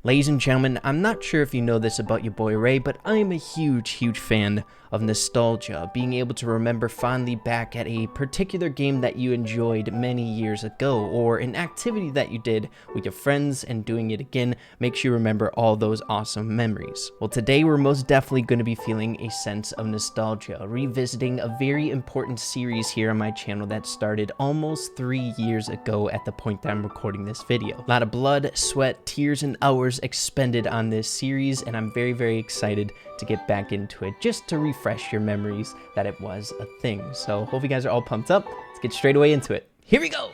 Ladies and gentlemen, I'm not sure if you know this about your boy Ray, but I am a huge fan of nostalgia, being able to remember fondly back at a particular game that you enjoyed many years ago, or an activity that you did with your friends, and doing it again makes you remember all those awesome memories. Well, today we're most definitely going to be feeling a sense of nostalgia, revisiting a very important series here on my channel that started almost 3 years ago at the point that I'm recording this video. A lot of blood, sweat, tears, and hours expended on this series, and I'm very excited to get back into it, just to refresh your memories that it was a thing. So hope you guys are all pumped up. Let's get straight away into it. Here we go.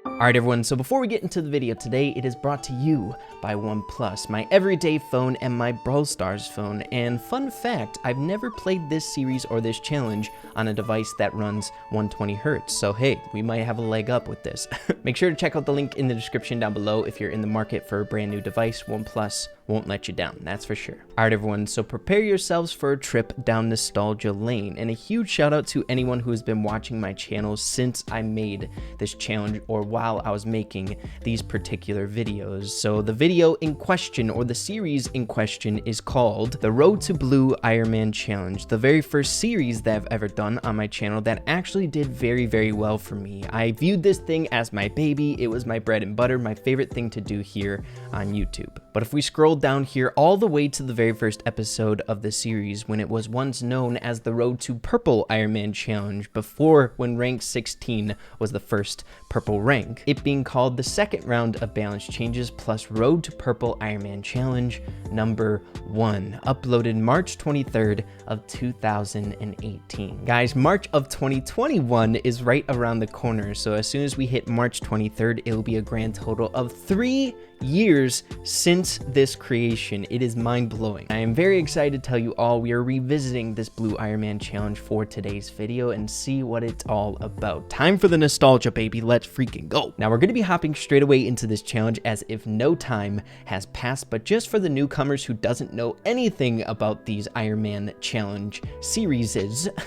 Alright everyone, so before we get into the video today, it is brought to you by OnePlus, my everyday phone and my Brawl Stars phone. And fun fact, I've never played this series or this challenge on a device that runs 120 Hz. So hey, we might have a leg up with this. Make sure to check out the link in the description down below if you're in the market for a brand new device. OnePlus won't let you down, that's for sure. Alright everyone, so prepare yourselves for a trip down nostalgia lane, and a huge shout out to anyone who has been watching my channel since I made this challenge or while I was making these particular videos. So the video in question, or the series in question, is called the Road to Blue Iron Man Challenge, the very first series that I've ever done on my channel that actually did very well for me. I viewed this thing as my baby. It was my bread and butter, my favorite thing to do here on YouTube. But if we scroll down here all the way to the very first episode of the series, when it was once known as the Road to Purple Iron Man Challenge, before when rank 16 was the first purple rank, it being called the second round of balance changes plus Road to Purple Iron Man Challenge number 1, uploaded March 23rd of 2018. Guys, March of 2021 is right around the corner, so as soon as we hit March 23rd, it will be a grand total of 3 years since this creation. It is mind-blowing. I am very excited to tell you all we are revisiting this Blue Iron Man challenge for today's video and see what it's all about. Time for the nostalgia, baby. Let's freaking go. Now we're going to be hopping straight away into this challenge as if no time has passed, but just for the newcomers who doesn't know anything about these Iron Man challenge series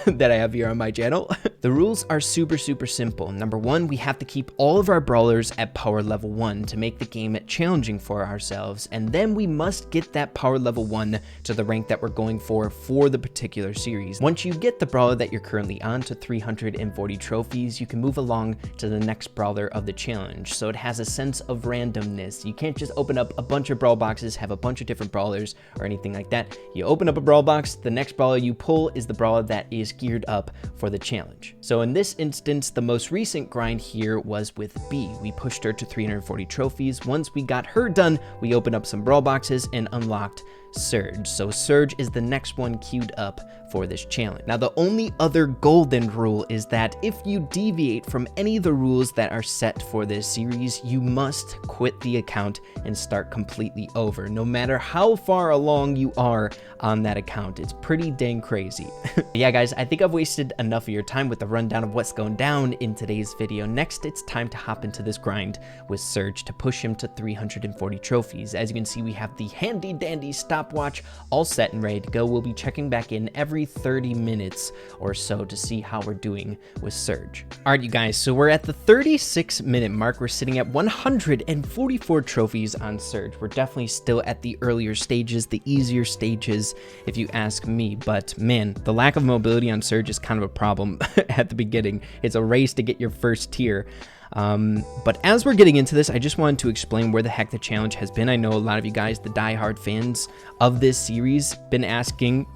that I have here on my channel, the rules are super simple. Number 1, we have to keep all of our brawlers at power level 1 to make the game challenging for ourselves, and then we must get that power level 1 to the rank that we're going for the particular series. Once you get the brawler that you're currently on to 340 trophies, you can move along to the next brawler of the challenge, so it has a sense of randomness. You can't just open up a bunch of brawl boxes, have a bunch of different brawlers or anything like that. You open up a brawl box, the next brawler you pull is the brawler that is geared up for the challenge. So in this instance, the most recent grind here was with B. We pushed her to 340 trophies. Once we got her done, we opened up some brawl boxes and unlocked Surge. So Surge is the next one queued up for this challenge. Now the only other golden rule is that if you deviate from any of the rules that are set for this series, you must quit the account and start completely over, no matter how far along you are on that account. It's pretty dang crazy. Yeah guys, I think I've wasted enough of your time with the rundown of what's going down in today's video. Next, it's time to hop into this grind with Surge to push him to 340 trophies. As you can see, we have the handy dandy stopwatch all set and ready to go. We'll be checking back in every 30 minutes or so to see how we're doing with Surge. All right, you guys, so we're at the 36-minute mark. We're sitting at 144 trophies on Surge. We're definitely still at the earlier stages, the easier stages, if you ask me. But man, the lack of mobility on Surge is kind of a problem at the beginning. It's a race to get your first tier. But as we're getting into this, I just wanted to explain where the heck the challenge has been. I know a lot of you guys, the diehard fans of this series, been asking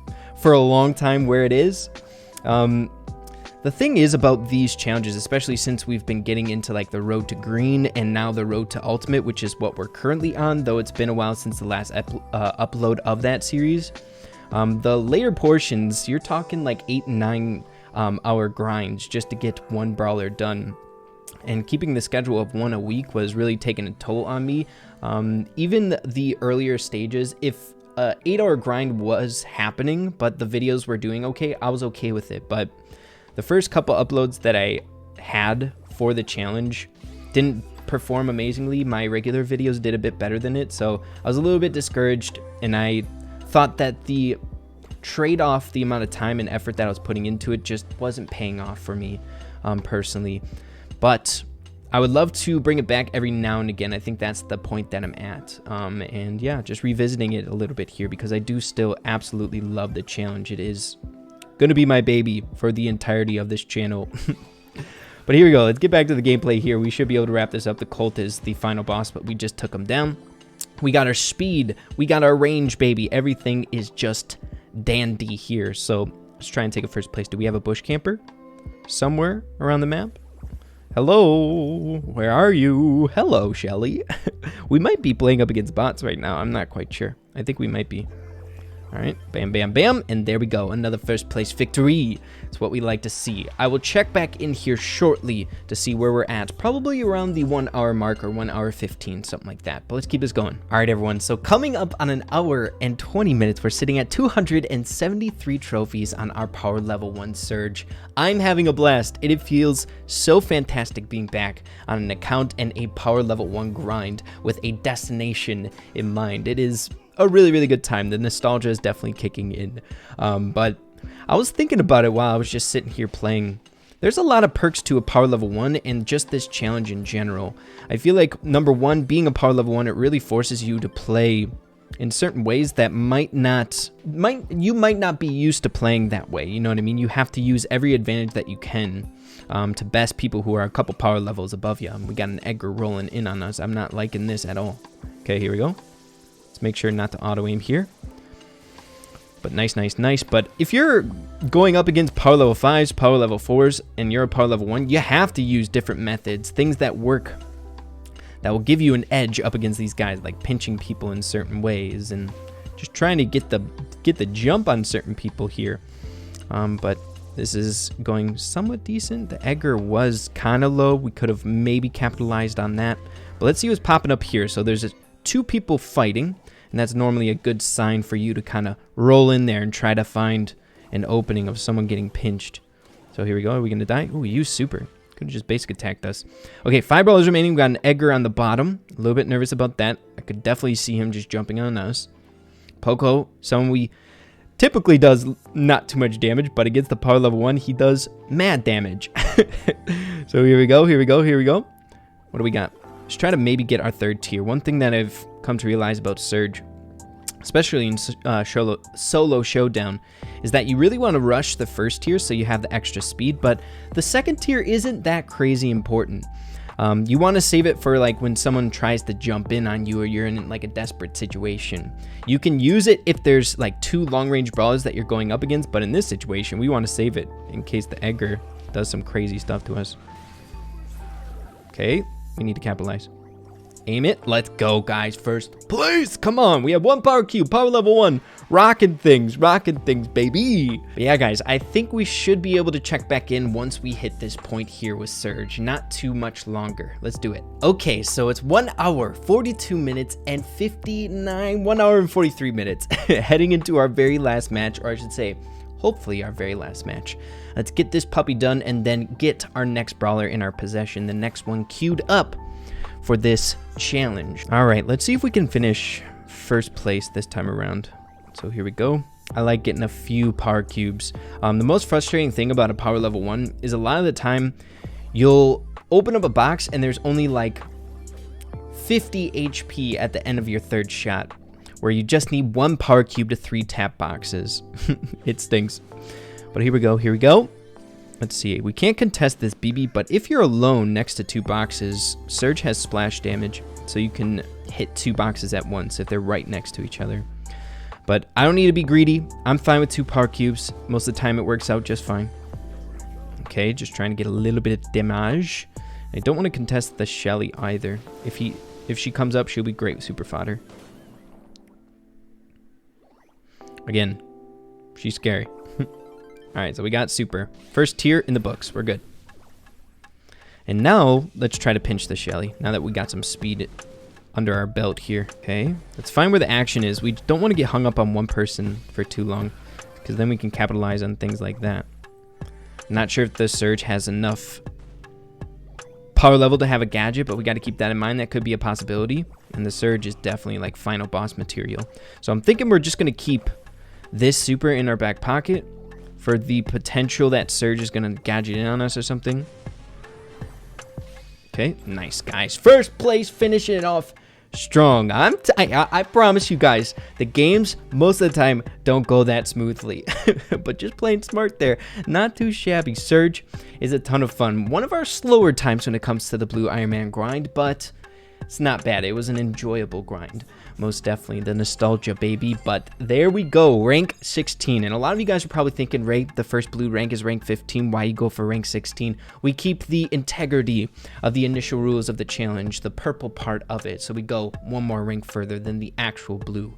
for a long time where it is. The thing is about these challenges, especially since we've been getting into like the Road to Green and now the Road to Ultimate, which is what we're currently on, though it's been a while since the last upload of that series. The later portions, you're talking like 8 and 9 hour grinds just to get one brawler done. And keeping the schedule of 1 a week was really taking a toll on me. Even the earlier stages, if 8-hour grind was happening, but the videos were doing okay, I was okay with it. But the first couple uploads that I had for the challenge didn't perform amazingly. My regular videos did a bit better than it, so I was a little bit discouraged, and I thought that the trade off the amount of time and effort that I was putting into it just wasn't paying off for me. personally. But I would love to bring it back every now and again. I think that's the point that I'm at. And yeah, just revisiting it a little bit here because I do still absolutely love the challenge. It is going to be my baby for the entirety of this channel. But here we go. Let's get back to the gameplay here. We should be able to wrap this up. The Colt is the final boss, but we just took him down. We got our speed. We got our range, baby. Everything is just dandy here. So let's try and take a first place. Do we have a bush camper somewhere around the map? Hello, where are you? Hello, Shelly. We might be playing up against bots right now. I'm not quite sure. I think we might be. All right, bam, bam, bam, and there we go. Another first place victory. It's what we like to see. I will check back in here shortly to see where we're at. Probably around the 1 hour mark or 1 hour 15, something like that. But let's keep this going. All right, everyone. So coming up on 1 hour and 20 minutes, we're sitting at 273 trophies on our power level 1 surge. I'm having a blast. It feels so fantastic being back on an account and a power level 1 grind with a destination in mind. It is a really, really good time. The nostalgia is definitely kicking in. But I was thinking about it while I was just sitting here playing. There's a lot of perks to a power level 1 and just this challenge in general. I feel like, number one, being a power level 1, it really forces you to play in certain ways that you might not be used to playing that way. You know what I mean? You have to use every advantage that you can to best people who are a couple power levels above you. We got an Edgar rolling in on us. I'm not liking this at all. Okay, here we go. Make sure not to auto aim here. But nice, nice, nice. But if you're going up against power level 5s, power level 4s, and you're a power level 1, you have to use different methods, things that work, that will give you an edge up against these guys, like pinching people in certain ways and just trying to get the jump on certain people here. But this is going somewhat decent. The Edgar was kind of low. We could have maybe capitalized on that. But let's see what's popping up here. So there's 2 people fighting. And that's normally a good sign for you to kind of roll in there and try to find an opening of someone getting pinched. So here we go. Are we going to die? Ooh, we used super. Could have just basic attacked us. Okay, 5 brawlers remaining. We got an Edgar on the bottom. A little bit nervous about that. I could definitely see him just jumping on us. Poco, someone we typically does not too much damage, but against the power level 1, he does mad damage. So here we go. Here we go. Here we go. What do we got? Let's try to maybe get our 3rd tier. One thing that I've come to realize about Surge, especially in solo showdown, is that you really want to rush the 1st tier so you have the extra speed, but the 2nd tier isn't that crazy important. You want to save it for like when someone tries to jump in on you or you're in like a desperate situation. You can use it if there's like 2 long-range brawlers that you're going up against, but in this situation, we want to save it in case the Edgar does some crazy stuff to us. Okay. We need to capitalize. Aim it. Let's go, guys. First place. Come on. We have 1 power cube. Power level 1. Rocking things, baby. But yeah, guys, I think we should be able to check back in once we hit this point here with Surge. Not too much longer. Let's do it. Okay, so it's 1 hour, 42 minutes, and 1 hour and 43 minutes. Heading into our very last match, or I should say, hopefully our very last match. Let's get this puppy done and then get our next brawler in our possession, the next one queued up for this challenge. All right, let's see if we can finish first place this time around. So here we go. I like getting a few power cubes. The most frustrating thing about a power level 1 is a lot of the time you'll open up a box and there's only like 50 HP at the end of your 3rd shot, where you just need 1 power cube to 3 tap boxes. It stinks. But here we go, here we go. Let's see, we can't contest this BB, but if you're alone next to 2 boxes, Surge has splash damage, so you can hit 2 boxes at once if they're right next to each other. But I don't need to be greedy. I'm fine with 2 power cubes. Most of the time it works out just fine. Okay, just trying to get a little bit of damage. I don't want to contest the Shelly either. If she comes up, she'll be great with super fodder. Again, she's scary. Alright, so we got super. 1st tier in the books. We're good. And now, let's try to pinch the Shelly, now that we got some speed under our belt here. Okay, let's find where the action is. We don't want to get hung up on one person for too long, because then we can capitalize on things like that. I'm not sure if the Surge has enough power level to have a gadget, but we got to keep that in mind. That could be a possibility. And the Surge is definitely like final boss material. So I'm thinking we're just going to keep this super in our back pocket for the potential that Surge is going to gadget in on us or something. Okay, nice, guys. First place, finishing it off strong. I promise you guys, the games most of the time don't go that smoothly. But just playing smart there. Not too shabby. Surge is a ton of fun. One of our slower times when it comes to the blue Iron Man grind, but it's not bad. It was an enjoyable grind. Most definitely the nostalgia, baby. But there we go, rank 16. And a lot of you guys are probably thinking, Ray, the first blue rank is rank 15. Why you go for rank 16? We keep the integrity of the initial rules of the challenge, the purple part of it. So we go one more rank further than the actual blue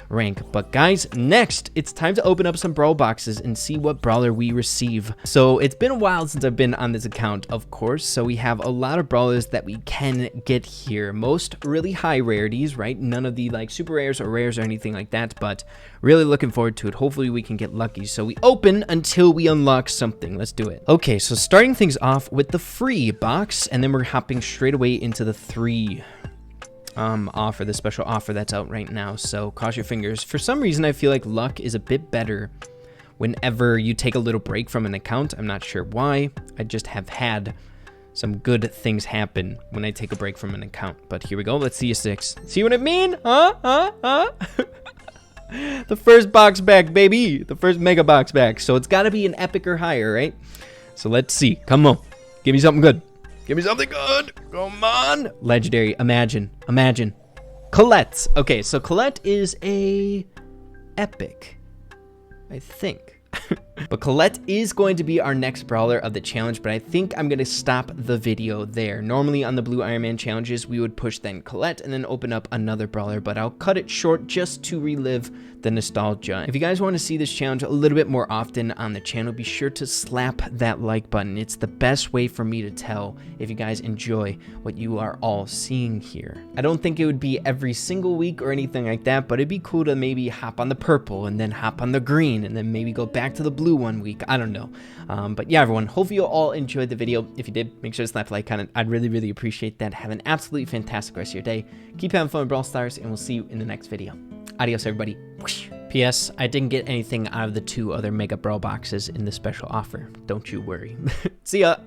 rank. But guys, next, it's time to open up some Brawl boxes and see what brawler we receive. So it's been a while since I've been on this account, of course. So we have a lot of brawlers that we can get here. Most really high rarities, right? None of the like super rares or anything like that, but really looking forward to it. Hopefully we can get lucky. So we open until we unlock something. Let's do it. Okay, so starting things off with the free box, and then we're hopping straight away into the 3 offer, the special offer that's out right now. So cross your fingers. For some reason, I feel like luck is a bit better whenever you take a little break from an account. I'm not sure why. I just have had some good things happen when I take a break from an account. But here we go. Let's see a 6. See what I mean? Huh? The first box back, baby. The first mega box back. So it's got to be an epic or higher, right? So let's see. Come on. Give me something good. Give me something good. Come on. Legendary. Imagine. Colette. Okay, so Colette is a epic, I think. But Colette is going to be our next brawler of the challenge, but I think I'm going to stop the video there. Normally on the blue Iron Man challenges, we would push then Colette and then open up another brawler, but I'll cut it short just to relive the nostalgia. If you guys want to see this challenge a little bit more often on the channel, be sure to slap that like button. It's the best way for me to tell if you guys enjoy what you are all seeing here. I don't think it would be every single week or anything like that, but it'd be cool to maybe hop on the purple and then hop on the green and then maybe go back to the blue one week. I don't know. But yeah, everyone, hopefully you all enjoyed the video. If you did, make sure to slap a like on it. I'd really appreciate that. Have an absolutely fantastic rest of your day. Keep having fun with Brawl Stars, and we'll see you in the next video. Adios, everybody. P.S. I didn't get anything out of the 2 other Mega Brawl boxes in the special offer. Don't you worry. See ya.